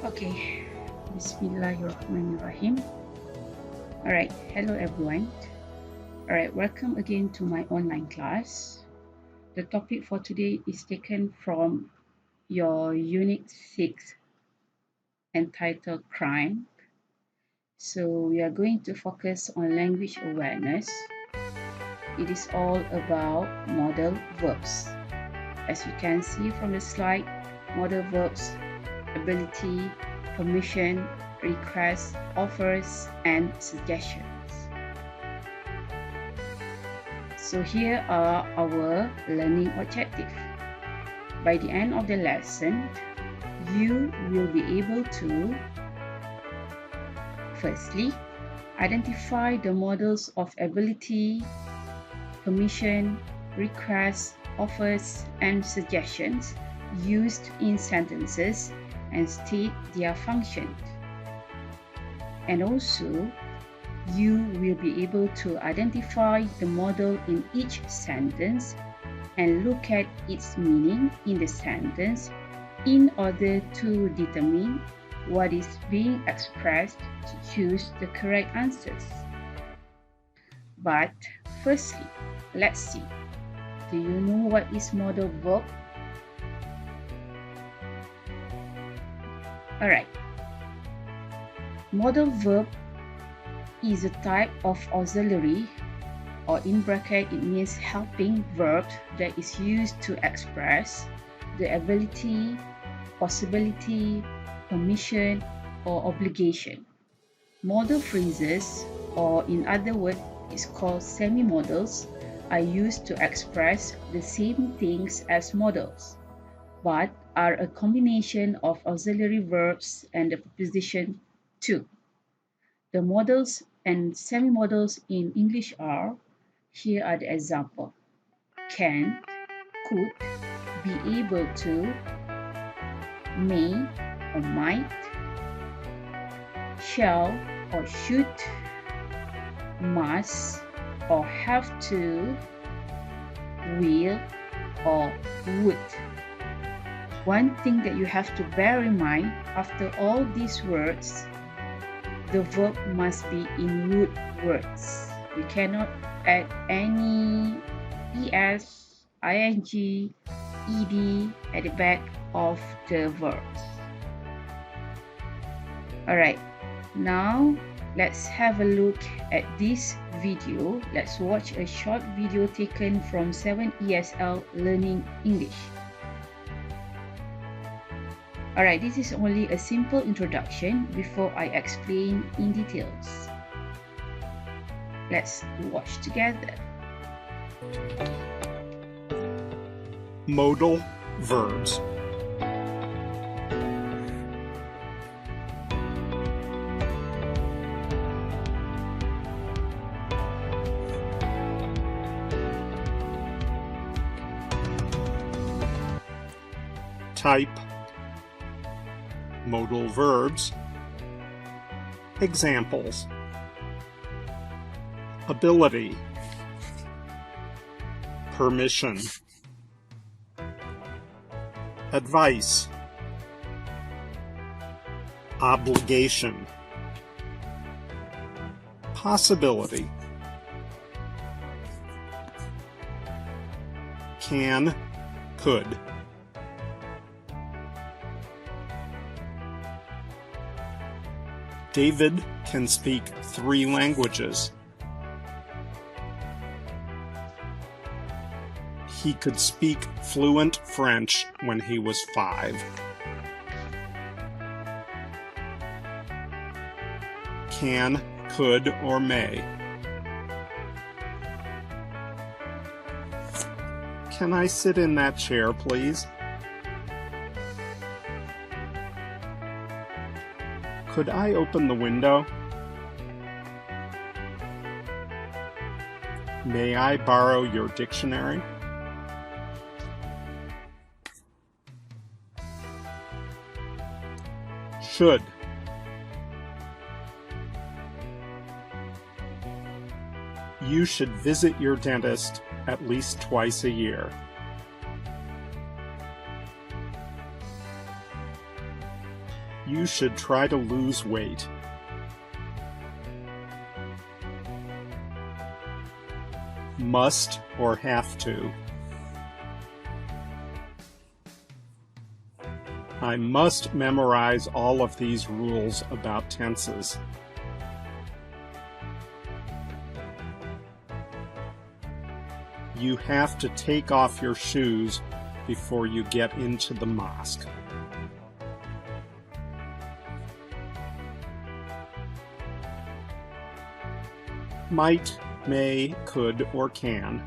Okay, Bismillahirrahmanirrahim. Alright, hello everyone. Alright, welcome again to my online class. The topic for today is taken from your Unit 6 entitled Crime. So we are going to focus on language awareness. It is all about modal verbs. As you can see from the slide, modal verbs, ability, permission, requests, offers, and suggestions. So here are our learning objectives. By the end of the lesson, you will be able to firstly, identify the models of ability, permission, requests, offers, and suggestions used in sentences and state their function. And also, you will be able to identify the model in each sentence and look at its meaning in the sentence in order to determine what is being expressed to choose the correct answers. But firstly, let's see. Do you know what is modal verb? Alright. Modal verb is a type of auxiliary, or in bracket it means helping verb that is used to express the ability, possibility, permission, or obligation. Modal phrases, or in other words, is called semi-modals, are used to express the same things as modals, but are a combination of auxiliary verbs and the preposition to. The modals and semi-modals in English are, here are the examples: can, could, be able to, may or might, shall or should, must or have to, will or would. One thing that you have to bear in mind, after all these words, the verb must be in root words. You cannot add any es, ing, ed at the back of the verbs. Alright, now let's have a look at this video. Let's watch a short video taken from 7 ESL Learning English. Alright, this is only a simple introduction before I explain in details. Let's watch together. Modal verbs. Type. Modal verbs. Examples: ability, permission, advice, obligation, possibility, can, could. David can speak 3 languages. He could speak fluent French when he was 5. Can, could, or may. Can I sit in that chair, please? Could I open the window? May I borrow your dictionary? Should. You should visit your dentist at least twice a year. You should try to lose weight. Must or have to. I must memorize all of these rules about tenses. You have to take off your shoes before you get into the mosque. Might, may, could, or can.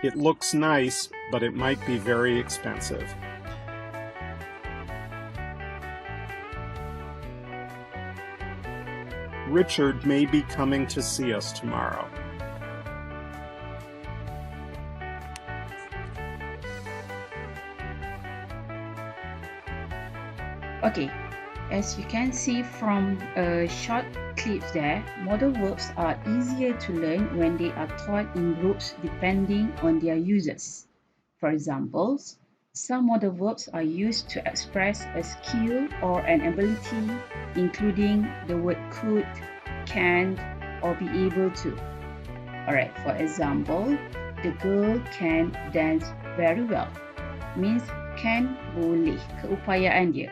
It looks nice, but it might be very expensive. Richard may be coming to see us tomorrow. Okay, as you can see from short clips there, modal verbs are easier to learn when they are taught in groups depending on their users. For example, some modal verbs are used to express a skill or an ability, including the word could, can, or be able to. Alright, for example, the girl can dance very well. Means can, boleh, keupayaan dia.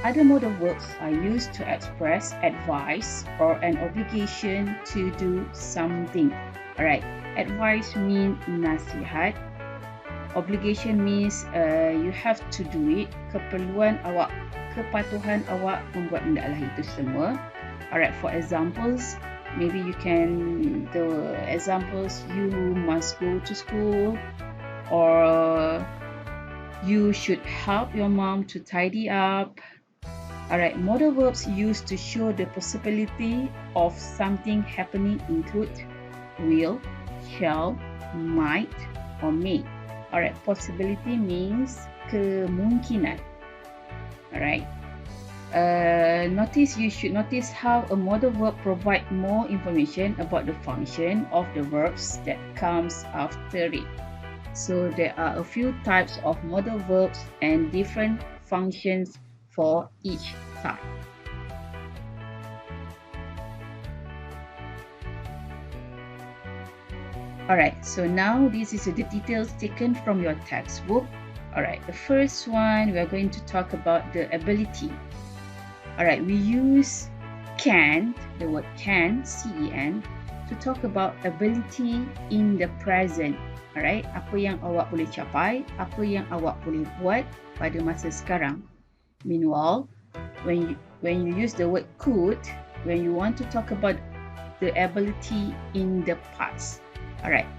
Other modal verbs are used to express advice or an obligation to do something. Alright, advice means nasihat. Obligation means you have to do it. Keperluan awak, kepatuhan awak membuat benda lah itu semua. Alright, for examples, maybe you can, the examples, you must go to school, or you should help your mom to tidy up. Alright, modal verbs used to show the possibility of something happening include will, shall, might, or may. Alright, possibility means kemungkinan. Alright. You should notice how a modal verb provides more information about the function of the verbs that comes after it. So there are a few types of modal verbs and different functions for each type. Alright, so now this is the details taken from your textbook. Alright, the first one we are going to talk about the ability. Alright, we use can, the word can, C-E-N, to talk about ability in the present. Alright, apa yang awak boleh capai, apa yang awak boleh buat pada masa sekarang. Meanwhile, when you use the word could, when you want to talk about the ability in the past. Alright,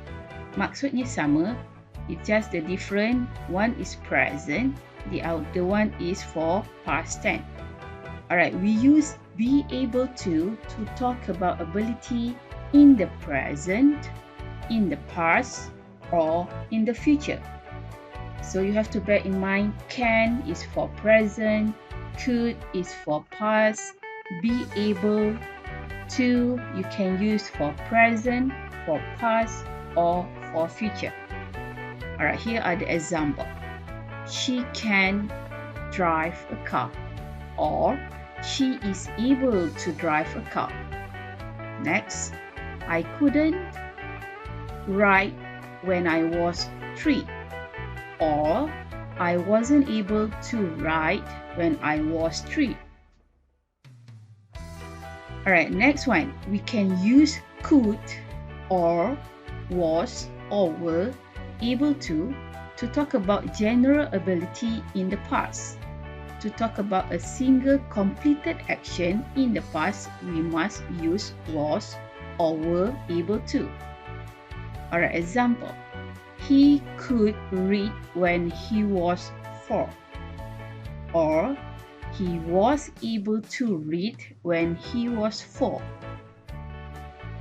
maksudnya sama, it's just the different. One is present, the other one is for past tense. Alright, we use be able to talk about ability in the present, in the past, or in the future. So you have to bear in mind, can is for present, could is for past, be able to you can use for present, for past, or for future. Alright, here are the example. She can drive a car, or she is able to drive a car. Next, I couldn't write when I was 3, or I wasn't able to write when I was 3. Alright, next one. We can use could, or was, or were able to talk about general ability in the past. To talk about a single completed action in the past, we must use was or were able to. Alright, example. He could read when he was 4. Or he was able to read when he was 4.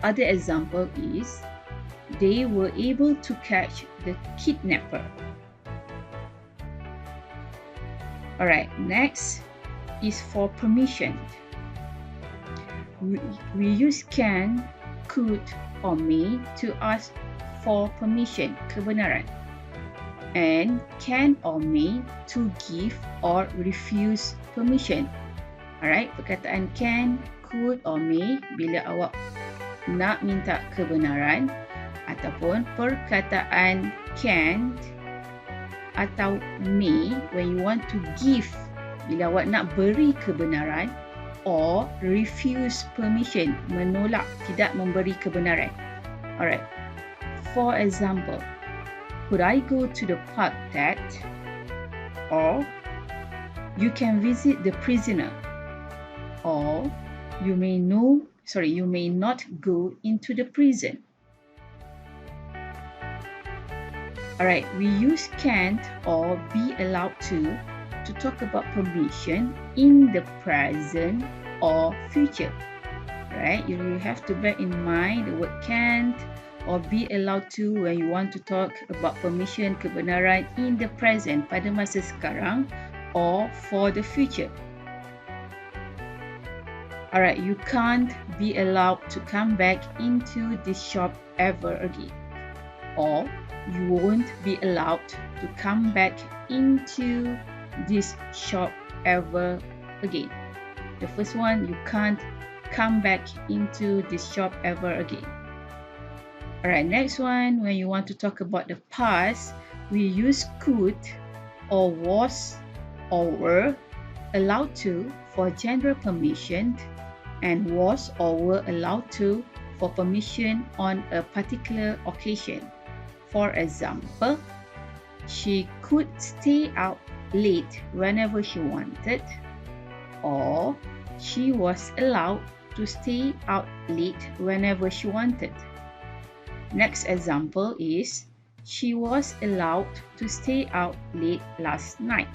Other example is they were able to catch the kidnapper. Alright, next is for permission. We use can, could, or may to ask for permission, kebenaran. and can or may to give or refuse permission. Alright, perkataan can, could or may bila awak nak minta kebenaran, ataupun perkataan can't atau may when you want to give bila awak nak beri kebenaran, or refuse permission, menolak, tidak memberi kebenaran. Alright, for example, could I go to the park, Dad? Or you can visit the prisoner. Or you may not go into the prison. Alright, we use can't or be allowed to talk about permission in the present or future. Right? You have to bear in mind the word can't or be allowed to when you want to talk about permission, kebenaran in the present, pada masa sekarang, or for the future. Alright, you can't be allowed to come back into this shop ever again. Or you won't be allowed to come back into this shop ever again. The first one, you can't come back into this shop ever again. Alright, next one, when you want to talk about the past, we use could or was or were allowed to for general permission, and was or were allowed to for permission on a particular occasion. For example, she could stay out late whenever she wanted, or she was allowed to stay out late whenever she wanted. Next example is, she was allowed to stay out late last night.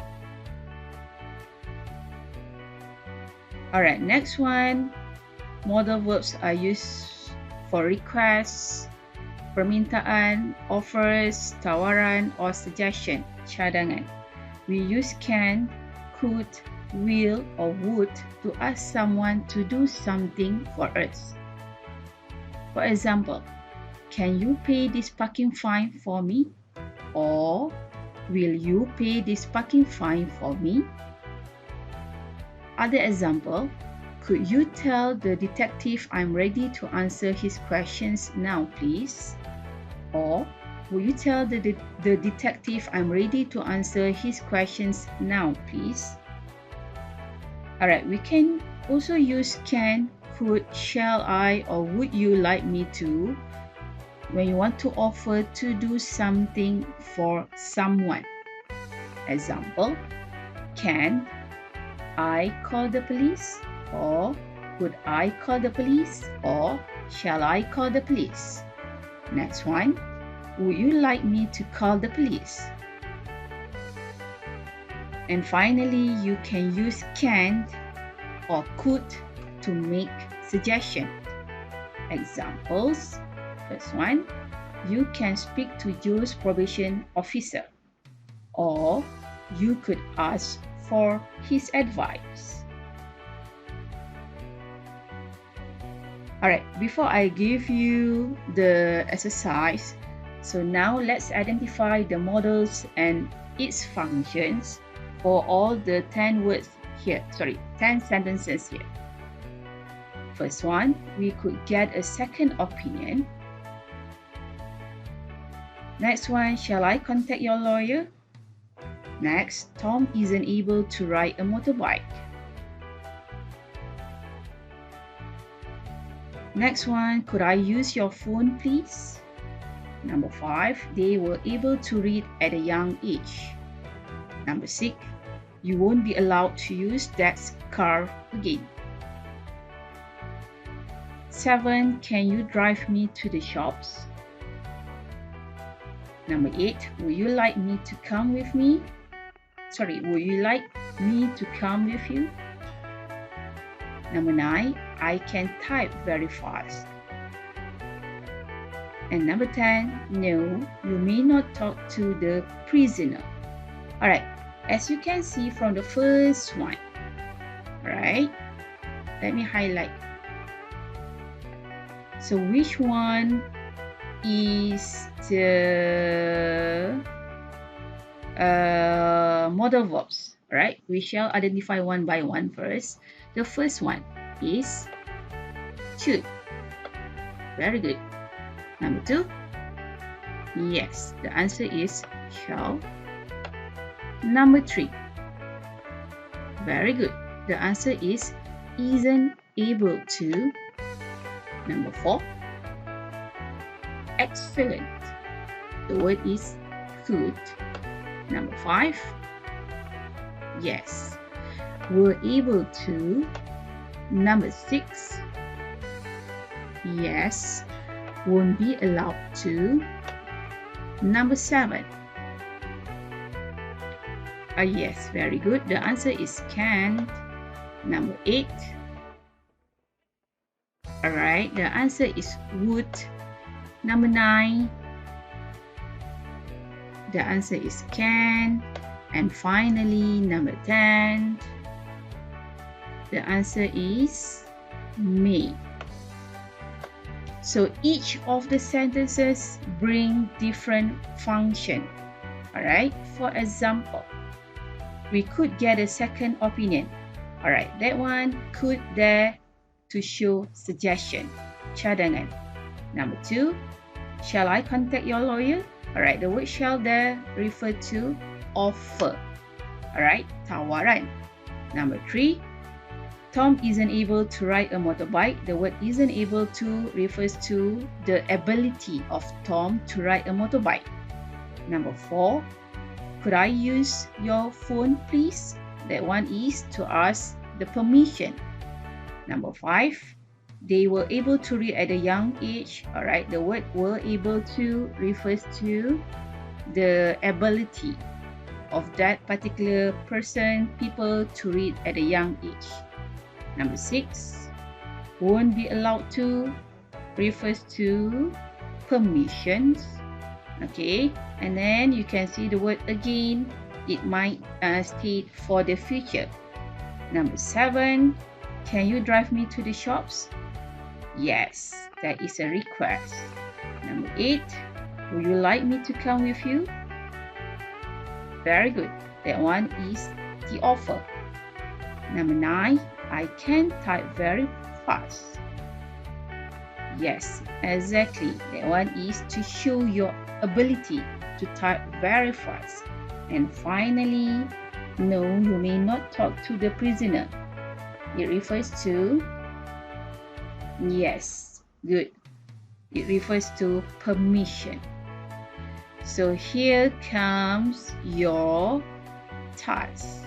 Alright, next one, modal verbs are used for requests, permintaan, offers, tawaran, or suggestion, cadangan. We use can, could, will, or would to ask someone to do something for us. For example, can you pay this parking fine for me? Or will you pay this parking fine for me? Other example, could you tell the detective I'm ready to answer his questions now, please? Or, will you tell the detective I'm ready to answer his questions now, please? Alright, we can also use can, could, shall I, or would you like me to when you want to offer to do something for someone. Example, can I call the police? Or could I call the police? Or shall I call the police? Next one, would you like me to call the police? And finally, you can use can or could to make suggestion. Examples, first one, you can speak to Joe's probation officer. Or you could ask for his advice. Alright, before I give you the exercise, so now let's identify the modals and its functions for all the 10 sentences here. First one, we could get a second opinion. Next one, shall I contact your lawyer? Next, Tom isn't able to ride a motorbike. Next one, could I use your phone, please? Number 5, they were able to read at a young age. Number 6, you won't be allowed to use Dad's car again. 7, can you drive me to the shops? Number 8, would you like me to come with me? Would you like me to come with you? Number 9, I can type very fast. And number 10, no, you may not talk to the prisoner. Alright, as you can see from the first one, right? Let me highlight. So which one is the modal verbs. Alright, we shall identify one by one first. The first one is should. Very good. Number 2, yes, the answer is shall. Number 3, very good. The answer is isn't able to. Number 4, excellent. The word is could. Number 5, yes, were able to. Number 6, yes, won't be allowed to. Number 7, yes, very good. The answer is can't. Number 8, alright, the answer is would. Number 9, the answer is can. And finally, number 10, the answer is may. So each of the sentences bring different function. Alright, for example, we could get a second opinion. Alright, that one could there to show suggestion, cadangan. Number 2, shall I contact your lawyer? Alright, the word shall there refer to offer. Alright, tawaran. Number 3, Tom isn't able to ride a motorbike. The word isn't able to refers to the ability of Tom to ride a motorbike. Number 4, could I use your phone please? That one is to ask the permission. Number 5, they were able to read at a young age. Alright, the word were able to refers to the ability of that particular person, people to read at a young age. Number 6, won't be allowed to refers to permissions. Okay, and then you can see the word again. It might state for the future. Number 7, can you drive me to the shops? Yes, that is a request. Number 8, would you like me to come with you? Very good. That one is the offer. Number 9, I can type very fast. Yes, exactly. That one is to show your ability to type very fast. And finally, no, you may not talk to the prisoner. It refers to, yes, good. It refers to permission. So here comes your task.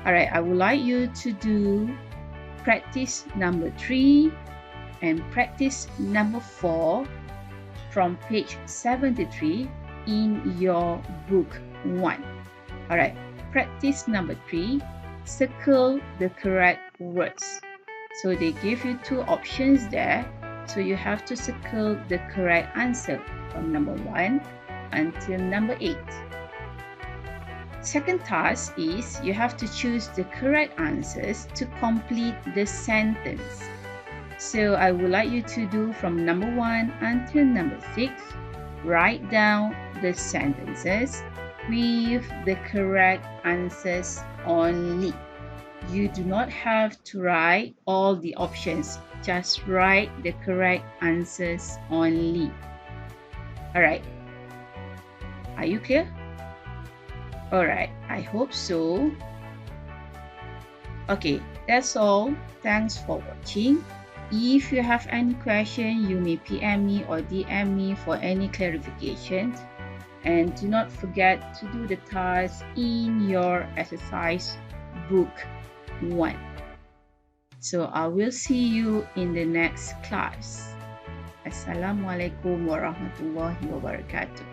Alright, I would like you to do practice number 3 and practice number 4 from page 73 in your book 1. Alright, practice number 3, circle the correct words. So they give you 2 options there. So you have to circle the correct answer from number 1 until number 8. Second task is you have to choose the correct answers to complete the sentence. So I would like you to do from number 1 until number 6. Write down the sentences with the correct answers only. You do not have to write all the options. Just write the correct answers only. Alright. Are you clear? Alright, I hope so. Okay, that's all. Thanks for watching. If you have any question, you may PM me or DM me for any clarifications. And do not forget to do the task in your exercise book 1. So I will see you in the next class. Assalamualaikum warahmatullahi wabarakatuh.